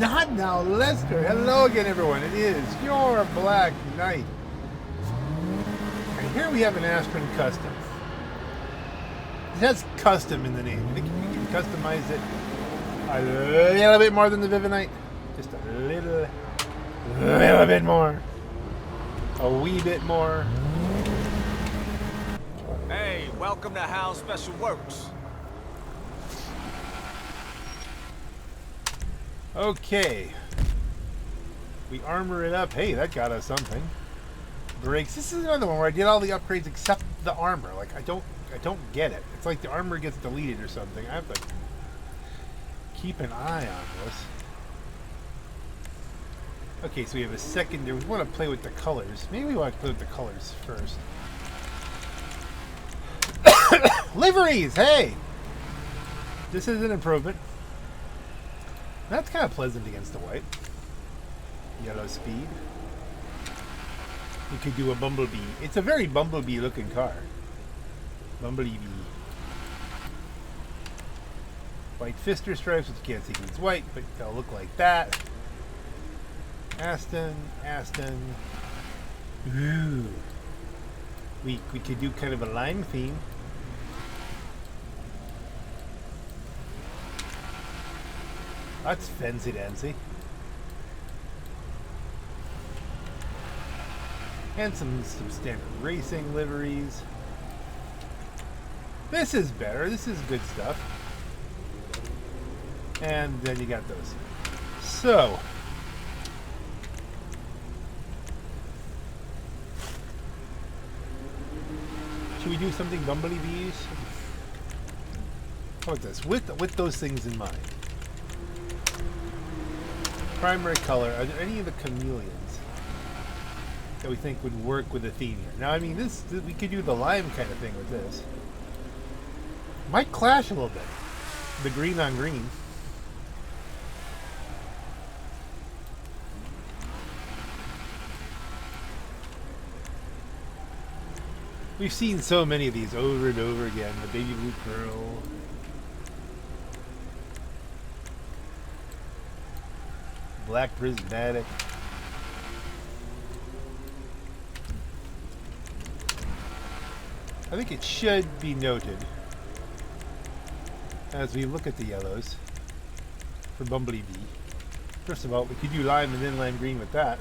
Not now, Lester. Hello again, everyone. It is your Black Knight. And here we have an Astron Custom. It has custom in the name. I think you can customize it a little bit more than the Vivanite. Just a little bit more. A wee bit more. Hey, welcome to How Special Works. Okay. We armor it up. Hey, that got us something. Brakes. This is another one where I did all the upgrades except the armor. Like I don't get it. It's like the armor gets deleted or something. I have to keep an eye on this. Okay, so we have a secondary. We want to play with the colors. Maybe we want to play with the colors first. Liveries! Hey! This is an improvement. That's kind of pleasant against the white. Yellow speed. We could do a Bumblebee. It's a very Bumblebee looking car. Bumblebee. White Fister stripes, which you can't see because it's white, but they'll look like that. Aston. Ooh. We could do kind of a lime theme. That's fancy dancy. And some standard racing liveries. This is better. This is good stuff. And then you got those. So. Should we do something Bumblebees? How about this? With those things in mind. Primary color. Are there any of the chameleons that we think would work with the theme here? Now, I mean, this we could do the lime kind of thing with this. Might clash a little bit. The green on green. We've seen so many of these over and over again. The baby blue pearl. Black prismatic. I think it should be noted as we look at the yellows for Bumblebee. First of all, we could do lime and then lime green with that.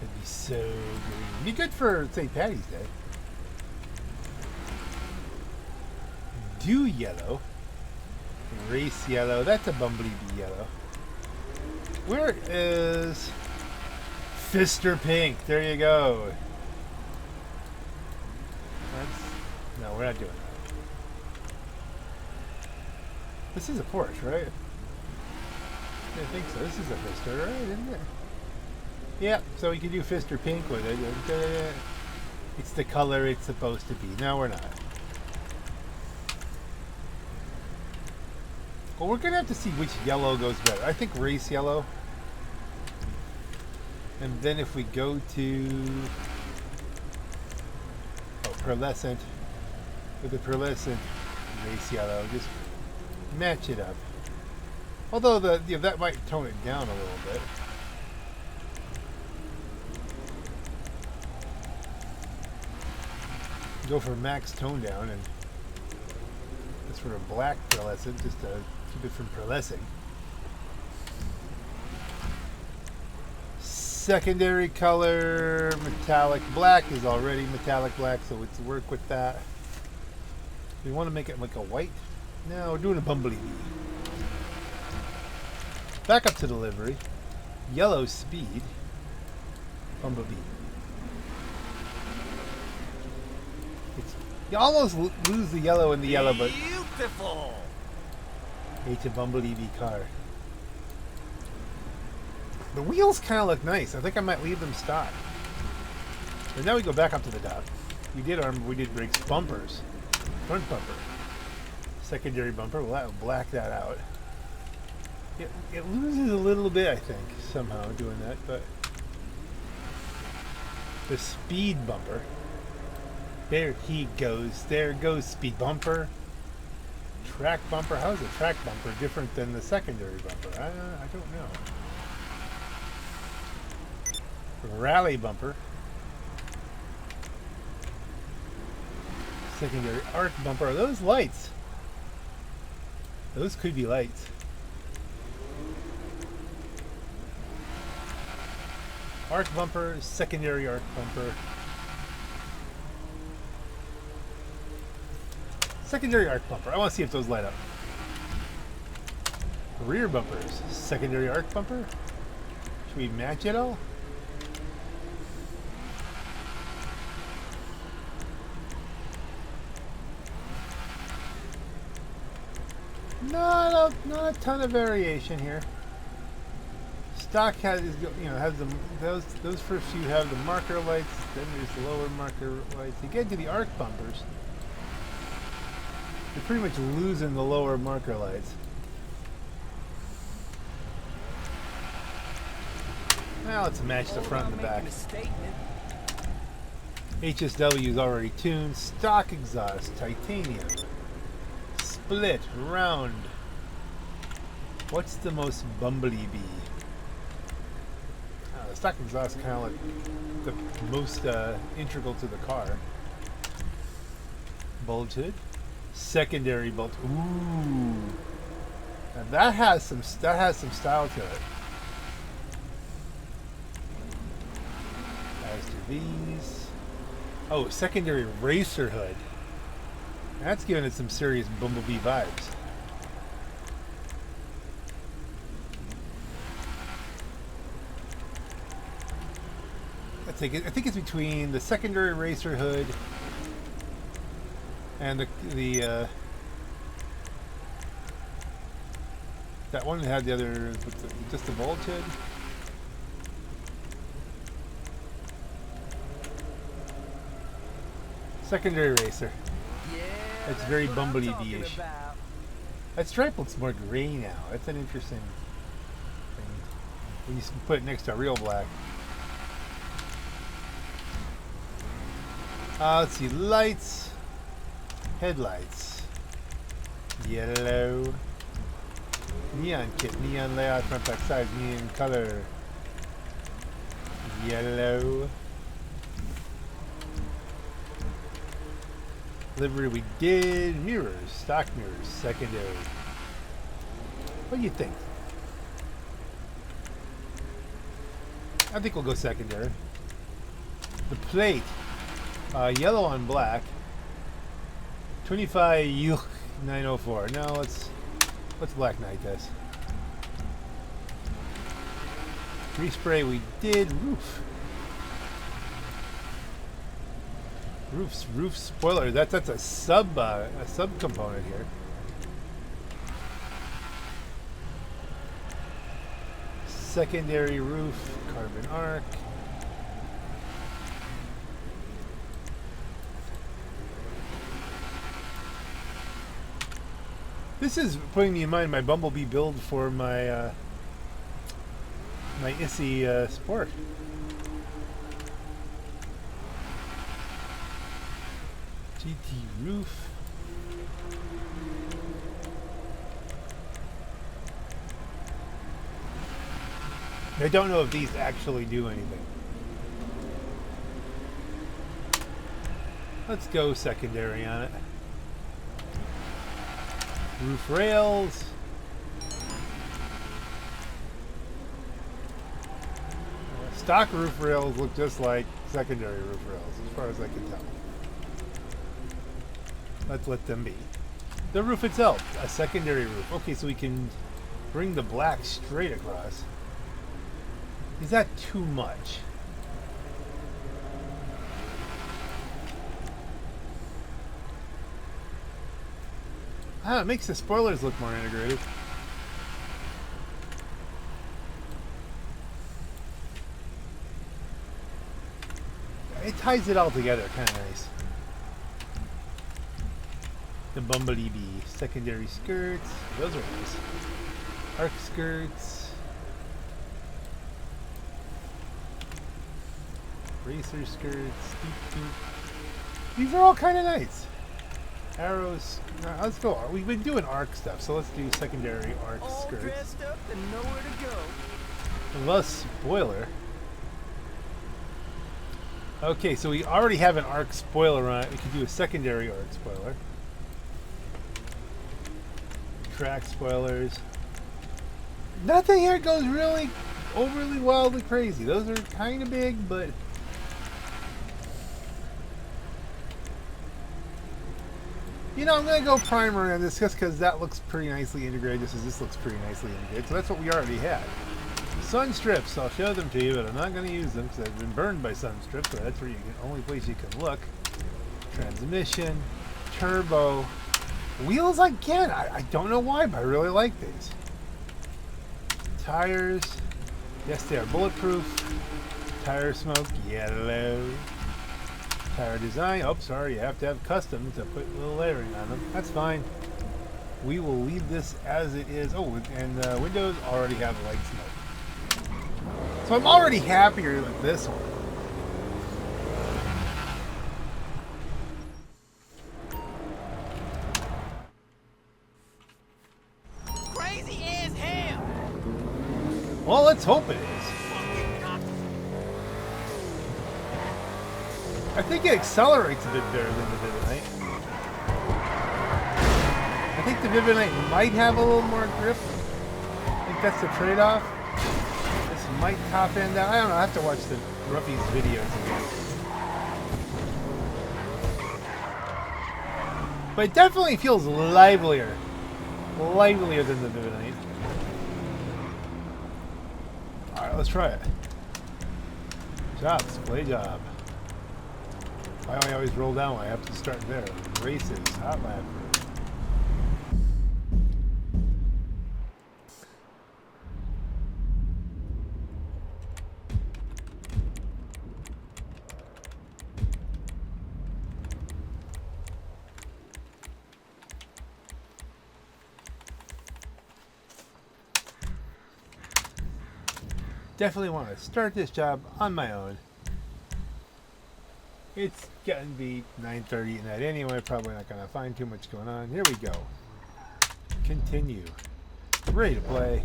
It'd be so green. It'd be good for St. Patty's Day. Dew yellow. Race yellow. That's a Bumblebee yellow. Where is Fister pink? There you go. No, we're not doing that. This is a Porsche, right? I think so. This is a Fister, right? Isn't it? Yeah, so we can do Fister pink with it. It's the color it's supposed to be. No, we're not. Well, we're going to have to see which yellow goes better. I think race yellow. And then if we go to pearlescent, with the pearlescent race yellow, just match it up. Although that might tone it down a little bit. Go for max tone down and this for a black pearlescent just to keep it from pearlescing. Secondary color metallic black is already metallic black, so let's work with that. We want to make it like a white. No, we're doing a Bumblebee. Back up to the livery. Yellow speed. Bumblebee. You almost lose the yellow in the yellow, but beautiful. It's a Bumblebee car. The wheels kind of look nice. I think I might leave them stock. And now we go back up to the top. We did brakes, bumpers, front bumper, secondary bumper. We'll black that out. It loses a little bit, I think, somehow doing that, but the speed bumper. There he goes. There goes speed bumper. Track bumper. How is a track bumper different than the secondary bumper? I don't know. Rally bumper. Secondary arc bumper. Are those lights? Those could be lights. Arc bumper, secondary arc bumper. Secondary arc bumper. I want to see if those light up. Rear bumpers. Secondary arc bumper. Should we match it all? Not a ton of variation here. Stock has the those first few have the marker lights. Then there's the lower marker lights. You get to the arc bumpers, you're pretty much losing the lower marker lights. Now let's match the front and the back. HSW is already tuned. Stock exhaust, titanium. Split, round. What's the most bumbly bee? The stock exhaust is kind of like the most integral to the car. Bulge hood. Secondary bolt. Ooh. Now that has some style to it. As do these. Oh, secondary racer hood. That's giving it some serious Bumblebee vibes. I think it's between the secondary racer hood and the that one that had the other just the bulge hood. Secondary racer. That's very Bumblebee Bee-ish. That stripe looks more gray now. That's an interesting thing. When you put it next to a real black. Let's see. Lights. Headlights. Yellow. Neon kit. Neon layout. Front back size. Neon color. Yellow. Livery we did. Mirrors. Stock mirrors. Secondary. What do you think? I think we'll go secondary. The plate. Yellow on black. 25 904. No, let's Black Knight this. Respray we did. Roof spoiler. That's a sub component here. Secondary roof, carbon arc. This is putting me in mind my Bumblebee build for my my Issy Sport. GT roof. I don't know if these actually do anything. Let's go secondary on it. Roof rails. Stock roof rails look just like secondary roof rails, as far as I can tell. Let's let them be. The roof itself, a secondary roof. Okay, so we can bring the black straight across. Is that too much? Ah, it makes the spoilers look more integrated. It ties it all together, kind of nice. The Bumblebee Bee. Secondary skirts. Those are nice. Arc skirts. Racer skirts. These are all kind of nice. Arrows. Let's go. We've been doing arc stuff, so let's do secondary arc All skirts. dressed up and nowhere to go. The spoiler. Okay, so we already have an arc spoiler on it. We could do a secondary arc spoiler. Track spoilers. Nothing here goes really overly wildly crazy. Those are kind of big, but you know, I'm going to go primer on this just because that looks pretty nicely integrated. This looks pretty nicely integrated. So that's what we already had. Sun strips, I'll show them to you, but I'm not going to use them because I've been burned by sun strips, so that's where you can, only place you can look. Transmission, turbo, wheels again. I don't know why, but I really like these. Tires, yes, they are bulletproof. Tire smoke, yellow. Tire design, oh, sorry, you have to have custom to put a little layering on them. That's fine. We will leave this as it is. Oh, and windows already have light smoke. So I'm already happier with this one. Crazy as hell. Well, let's hope it is. I think it accelerates a bit better than the Vivanite. I think the Vivanite might have a little more grip. I think that's the trade-off. This might top end out. I don't know. I have to watch the Broughy's videos again. But it definitely feels livelier. Livelier than the Vivanite. Alright, let's try it. Jobs, play job. Why do I always roll down? I have to start there. Races, hot lap. Definitely want to start this job on my own. It's getting to be 9:30 at night anyway. Probably not going to find too much going on. Here we go. Continue. Ready to play.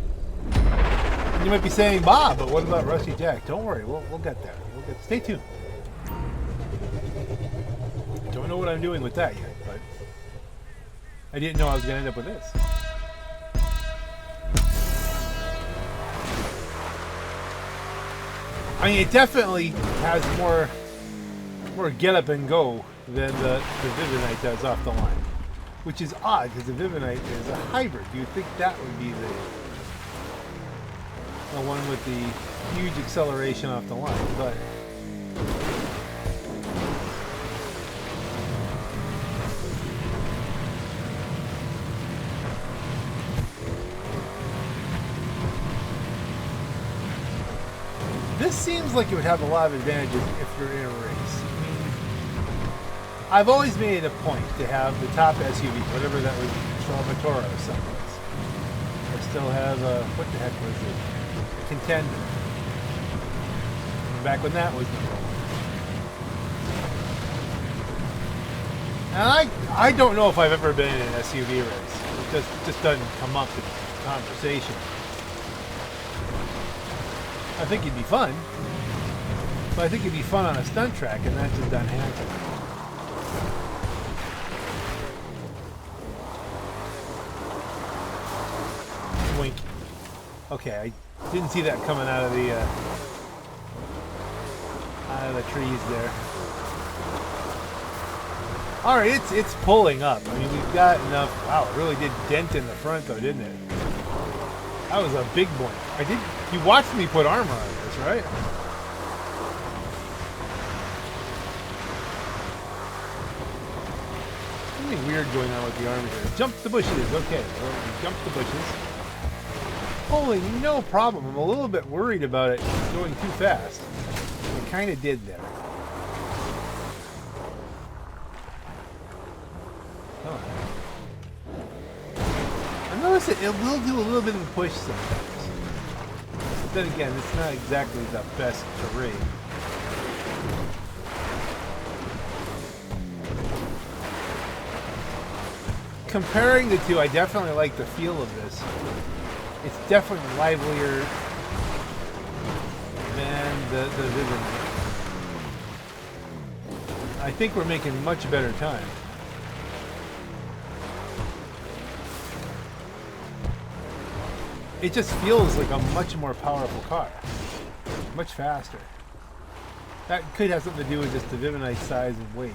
You might be saying, Bob, but what about Rusty Jack? Don't worry, we'll get there. Stay tuned. Don't know what I'm doing with that yet, but I didn't know I was going to end up with this. I mean, it definitely has more get up and go than the Vivanite does off the line, which is odd because the Vivanite is a hybrid. You'd think that would be the one with the huge acceleration off the line, but this seems like it would have a lot of advantages if you're in a race. I've always made it a point to have the top SUV, whatever that was, Salvatore or someplace. I still have what the heck was it? A Contender. Back when that was number one. And I don't know if I've ever been in an SUV race. It just doesn't come up in conversation. I think it'd be fun, but I think it'd be fun on a stunt track, and that's just done happening. Wink. Okay, I didn't see that coming out of the trees there. All right, it's pulling up. I mean, we've got enough. Wow, it really did dent in the front, though, didn't it? That was a big boy. You watched me put armor on this, right? Something weird going on with the armor here. Jump the bushes. Okay, well, we jumped the bushes. Pulling, no problem. I'm a little bit worried about it going too fast. It kind of did there. Oh. I noticed it will do a little bit of a push sometimes. But then again, it's not exactly the best terrain. comparing the two, I definitely like the feel of this. It's definitely livelier than the Vivanite. I think we're making much better time. It just feels like a much more powerful car. Much faster. That could have something to do with just the Vivanite size and weight,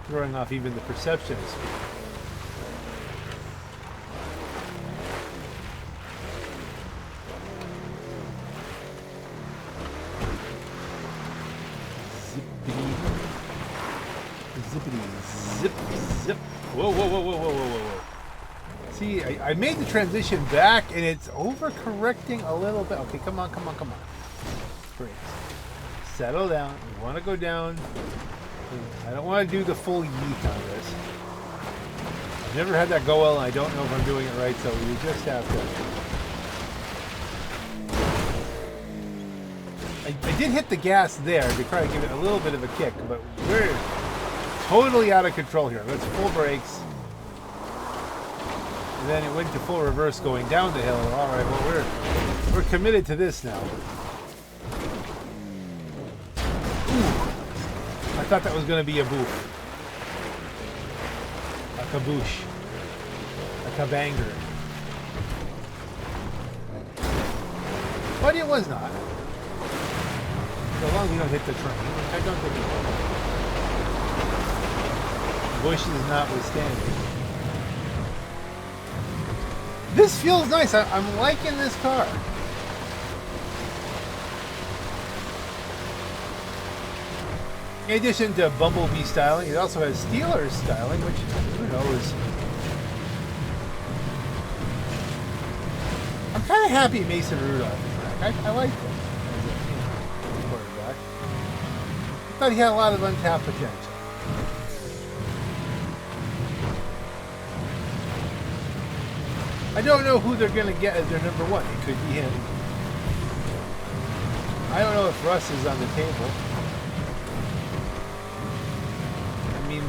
throwing off even the perception of speed. Zippity, zip, zip. Whoa, whoa, whoa, whoa, whoa, whoa, whoa. See, I made the transition back and it's overcorrecting a little bit. Okay, come on, come on, come on. Brakes. Settle down. We want to go down. I don't want to do the full yeet on this. I've never had that go well and I don't know if I'm doing it right, so we just have to... I did hit the gas there to try to give it a little bit of a kick, but we're totally out of control here. Let's full brakes. And then it went to full reverse going down the hill. All right, well, we're committed to this now. Ooh. I thought that was going to be a boof. A kaboosh. A kabanger. But it was not. So long as you don't hit the train, I don't think it will. Bushes notwithstanding. This feels nice. I'm liking this car. In addition to Bumblebee styling, it also has Steelers styling, which, who knows. I'm kind of happy Mason Rudolph is back. I like him as a quarterback. I thought he had a lot of untapped potential. I don't know who they're going to get as their number one. It could be him. I don't know if Russ is on the table. I mean,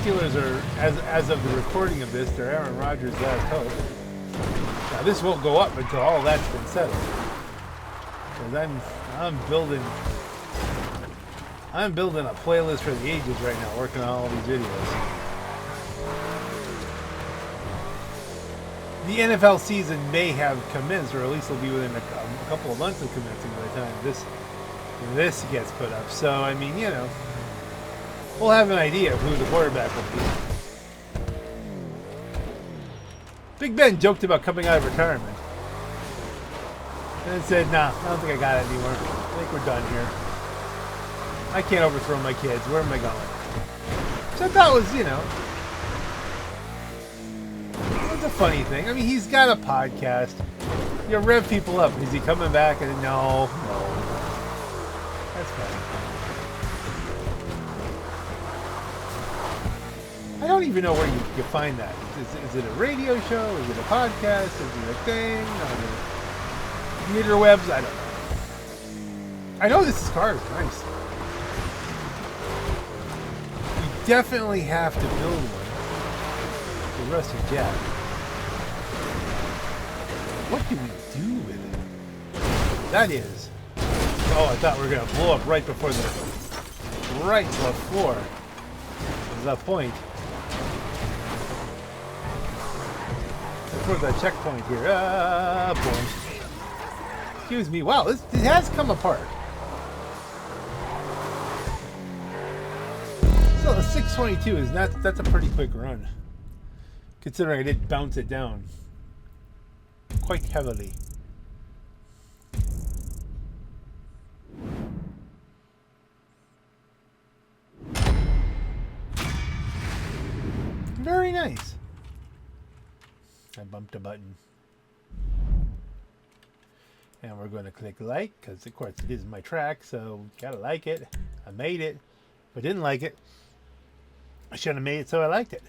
Steelers are, as of the recording of this, they're Aaron Rodgers' last hope. Now, this won't go up until all that's been settled. Because I'm building a playlist for the ages right now, working on all these videos. The NFL season may have commenced, or at least it'll be within a couple of months of commencing by the time this gets put up. So, I mean, you know, we'll have an idea of who the quarterback will be. Big Ben joked about coming out of retirement. And then said, nah, I don't think I got it anymore. I think we're done here. I can't overthrow my kids. Where am I going? So I thought it was, you know, it's a funny thing. I mean, he's got a podcast. You rev people up. Is he coming back? And no. That's funny. I don't even know where you find that. Is it a radio show? Is it a podcast? Is it a thing? Interwebs? I don't know. I know this car is nice. You definitely have to build one. The rest of Jack. What do we do with it? That is. Oh, I thought we were going to blow up right before the point. Before the checkpoint here. Point. Excuse me. Wow, it has come apart. So the 622 is that's a pretty quick run, considering I did bounce it down quite heavily. Very nice. I bumped a button. And we're going to click like, because of course it is my track, so gotta like it. I made it. If I didn't like it, I should have made it so I liked it.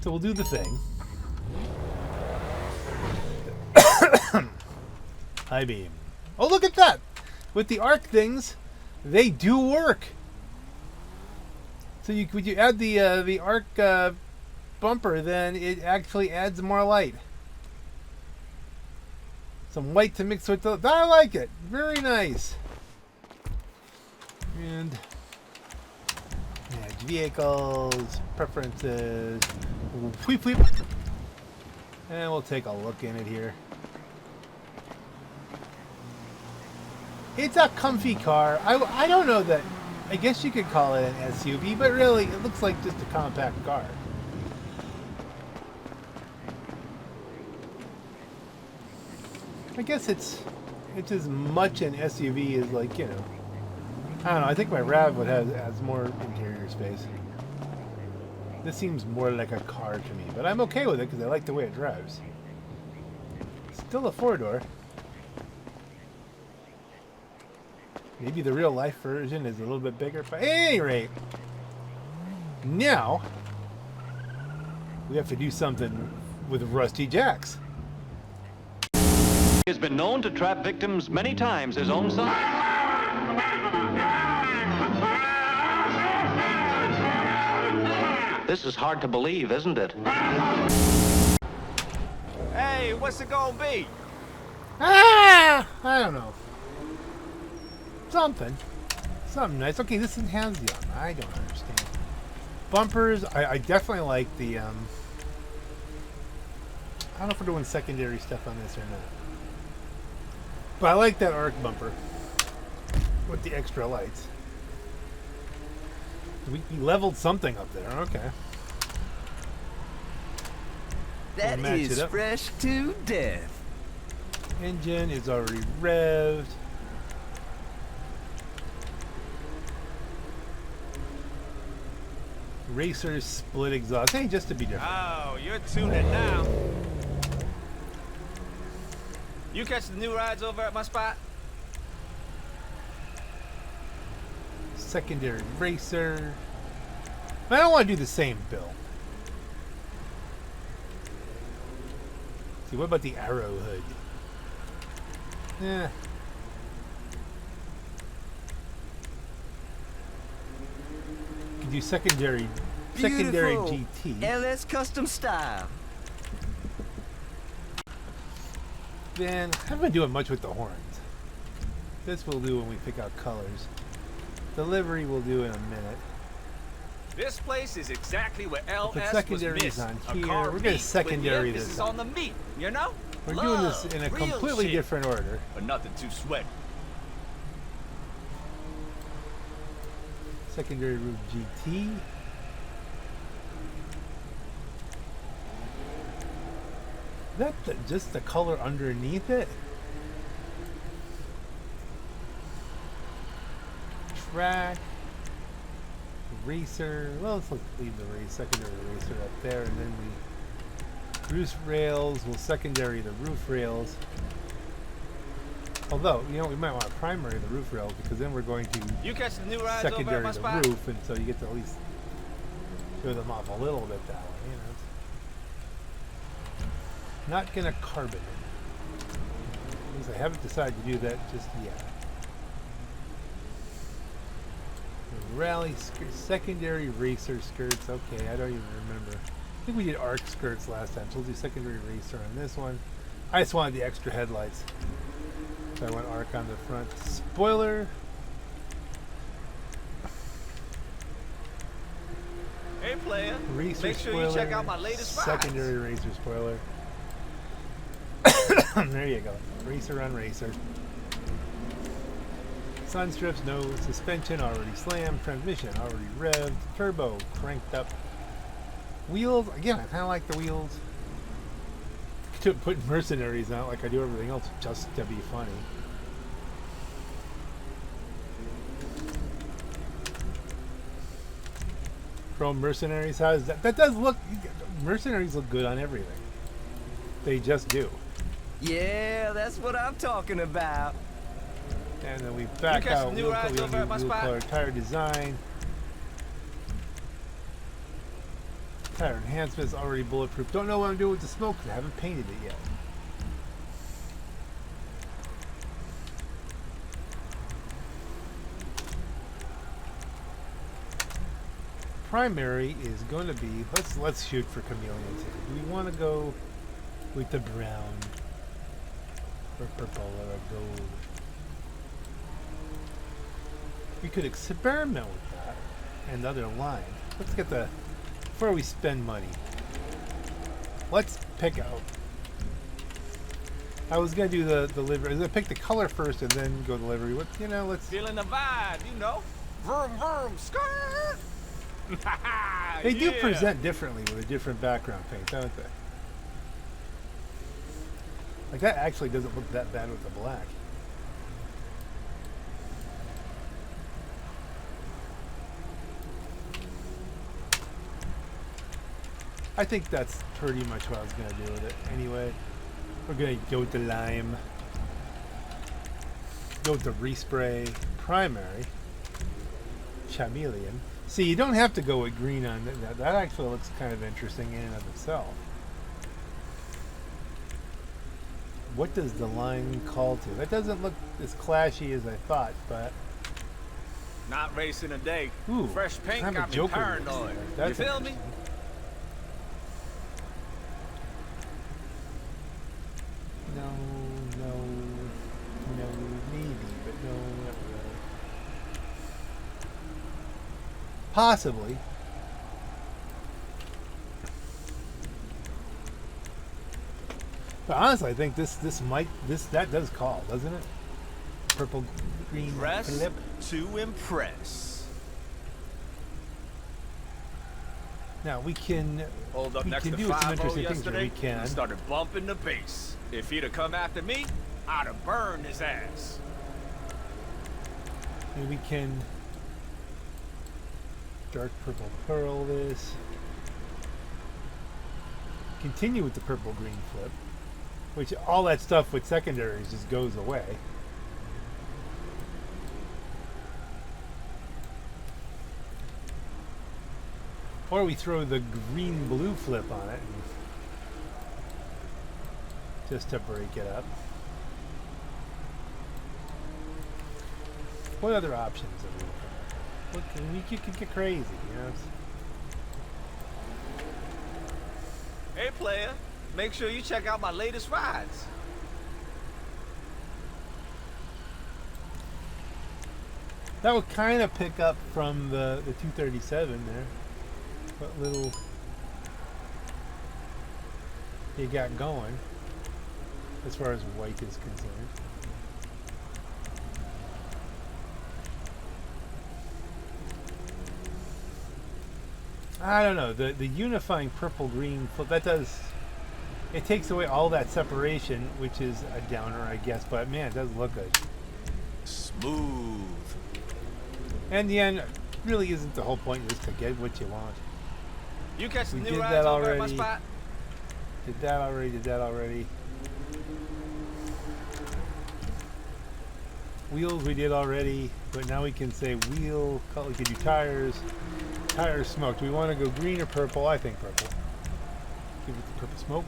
So we'll do the thing. High beam. Oh, look at that! With the arc things, they do work. So would you add the arc bumper, then it actually adds more light. Some white to mix with the... I like it. Very nice. And... manage vehicles, preferences. Weep, weep. And we'll take a look in it here. It's a comfy car. I don't know that... I guess you could call it an SUV, but really, it looks like just a compact car. I guess it's as much an SUV as, like, you know... I don't know, I think my RAV would has more interior space. This seems more like a car to me, but I'm okay with it because I like the way it drives. Still a four-door. Maybe the real-life version is a little bit bigger, but at any rate, now we have to do something with Rusty Jacks. He has been known to trap victims many times his own son. This is hard to believe, isn't it? Hey, what's it gonna be? I don't know. Something nice. Okay, this has the armor. I don't understand. Bumpers. I definitely like the. I don't know if we're doing secondary stuff on this or not. But I like that arc bumper with the extra lights. We leveled something up there. Okay. That We'll match is it up. fresh to death. Engine is already revved. Racer split exhaust. Hey, just to be different. Oh, you're tuning now. You catch the new rides over at my spot? Secondary racer. I don't want to do the same build. See, what about the arrow hood? Yeah. You can do secondary Beautiful. GT. LS custom style. Then I haven't been doing much with the horns. This we'll do when we pick out colors. Delivery we'll do in a minute. This place is exactly what Put LS was secondaries missed. on A here. car We're gonna meet secondary with the this emphasis up. on the meat, you know? We're doing this Love, in a real completely shit, different order. but nothing too sweaty. Secondary roof GT. Is that just the color underneath it? Track. Racer. Well, let's leave the secondary racer up there, and then we roof rails. We'll secondary the roof rails. Although, you know, we might want to primary the roof rails because then we're going to You catch the new rides over at secondary my the spot? roof, and so you get to at least show them off a little bit that way, you know. Not gonna carbon it. Because I haven't decided to do that just yet. Rally skirt, secondary racer skirts. Okay, I don't even remember. I think we did arc skirts last time, so we'll do secondary racer on this one. I just wanted the extra headlights, so I went arc on the front. Spoiler. Hey, player. Racer Make sure spoiler, you check out my latest rides. secondary racer spoiler. There you go. Racer on racer. Sun strips, no suspension, already slammed. Transmission, already revved. Turbo, cranked up. Wheels, again, I kind of like the wheels. To put mercenaries out like I do everything else just to be funny. Chrome mercenaries, how is that? That does look, mercenaries look good on everything. They just do. Yeah, that's what I'm talking about. And then we back catch the out new wheel rides over at my spot? color, tire design. Tire enhancements already bulletproof. Don't know what I'm doing with the smoke because I haven't painted it yet. primary is going to be, let's shoot for chameleons here. Do we want to go with the brown or purple or a gold? We could experiment with that and the other line. Let's get the, before we spend money, let's pick out. I was gonna do the livery. I was gonna pick the color first and then go the livery. What, you know, let's. Feeling the vibe, you know. Vroom, vroom, skirt. They do present differently with a different background paint, don't they? Like that actually doesn't look that bad with the black. I think that's pretty much what I was gonna do with it. Anyway, we're gonna go with the lime. Go with the respray primary. Chameleon. See, you don't have to go with green on that. That actually looks kind of interesting in and of itself. What does the line call to? That doesn't look as clashy as I thought, but Not racing a day. ooh, Fresh paint kind of got me Joker paranoid. mix there. You That's feel me? interesting. No, maybe, but no, not really. Possibly. But honestly, I think that does call, doesn't it? Purple, green Dress flip. to impress. Now we can Hold up we next can to do some 5-0 interesting things here. yesterday. We can. He started bumping the bass. If he'd have come after me, I'd have burned his ass. Maybe we can dark purple pearl this. Continue with the purple green flip, which all that stuff with secondaries just goes away. Or we throw the green blue flip on it and just to break it up. What other options are we looking at? Look, you could get crazy, you know. Hey, player, make sure you check out my latest rides. That would kind of pick up from the 237 there. What little you got going as far as white is concerned. I don't know, the unifying purple green flip, that does, it takes away all that separation, which is a downer, I guess, but man, it does look good. Smooth. And the end really isn't the whole point, is to get what you want. You catch the We new did rides that over at my already. spot? Did that already. Wheels we did already, but now we can say wheel, we could do tires. Tires smoke. Do we want to go green or purple? I think purple. Give it the purple smoke.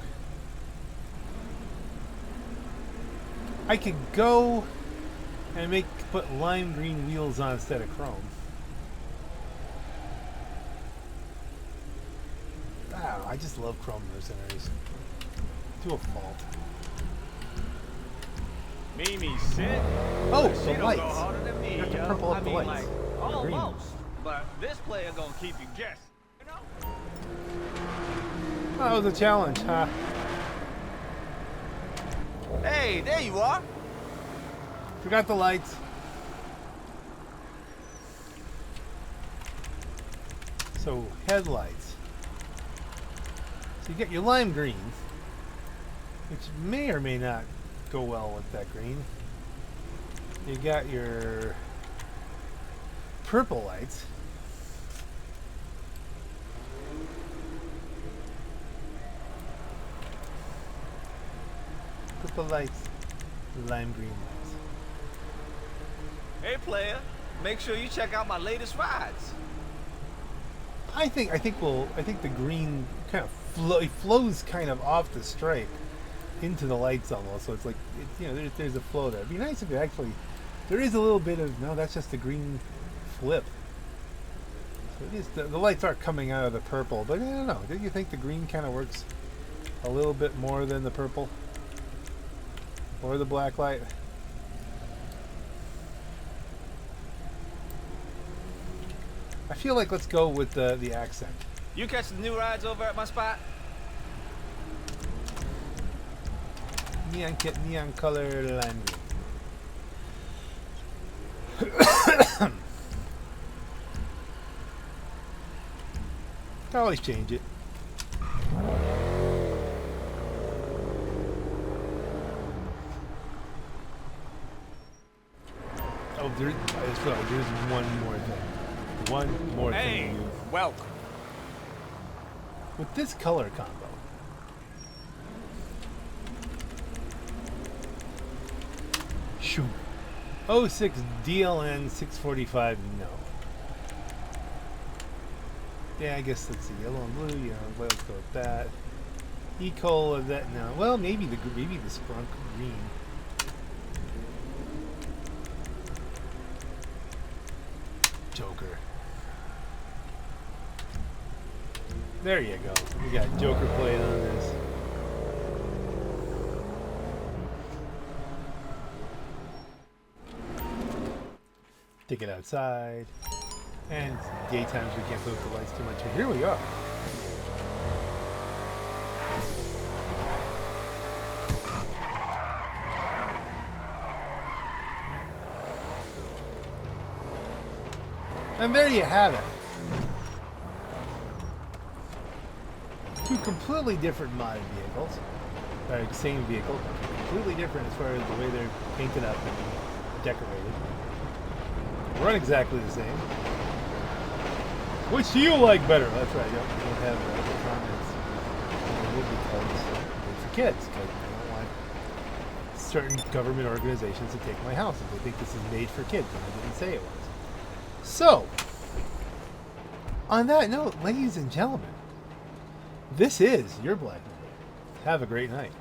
I could go and put lime green wheels on instead of chrome. Wow, I just love chrome mercenaries. To a fault. Mimi sit. Oh, She the don't lights. go harder than me, You have to yo. purple up I the mean, lights. like, Or green. almost. But this player gonna keep you guessing. You know? Oh, that was a challenge, huh? Hey, there you are. Forgot the lights. So, headlights. So you get your lime green, which may or may not go well with that green. You got your purple lights. Purple lights, lime green lights. Hey, player, make sure you check out my latest rides. I think the green kind of flows kind of off the stripe into the lights almost. So it's like there's a flow there. It'd be nice if it actually there is a little bit of no. That's just the green flip. So It is the lights are coming out of the purple, but I don't know. Don't you think the green kind of works a little bit more than the purple? Or the black light? I feel like let's go with the accent. You catch the new rides over at my spot? Neon kit, neon color line. I always change it. Oh, I just realized there's one more thing. One more Hey, thing. welcome. With this color combo. Shoo. 06 DLN 645, no. Yeah, I guess that's the yellow and blue. Yeah, let's go with that. Eco of that, no. Well, maybe the sprunk green. Joker. There you go. We got Joker plate on this. Take it outside. And daytimes we can't put up the lights too much. But here we are. And there you have it. Two completely different modded vehicles. Or same vehicle, completely different as far as the way they're painted up and decorated. Run exactly the same. Which do you like better? That's right, you don't have the comments. Because it's for kids, because I don't want certain government organizations to take my house if they think this is made for kids, and I didn't say it was. So, on that note, ladies and gentlemen, this is your Black Knight. Have a great night.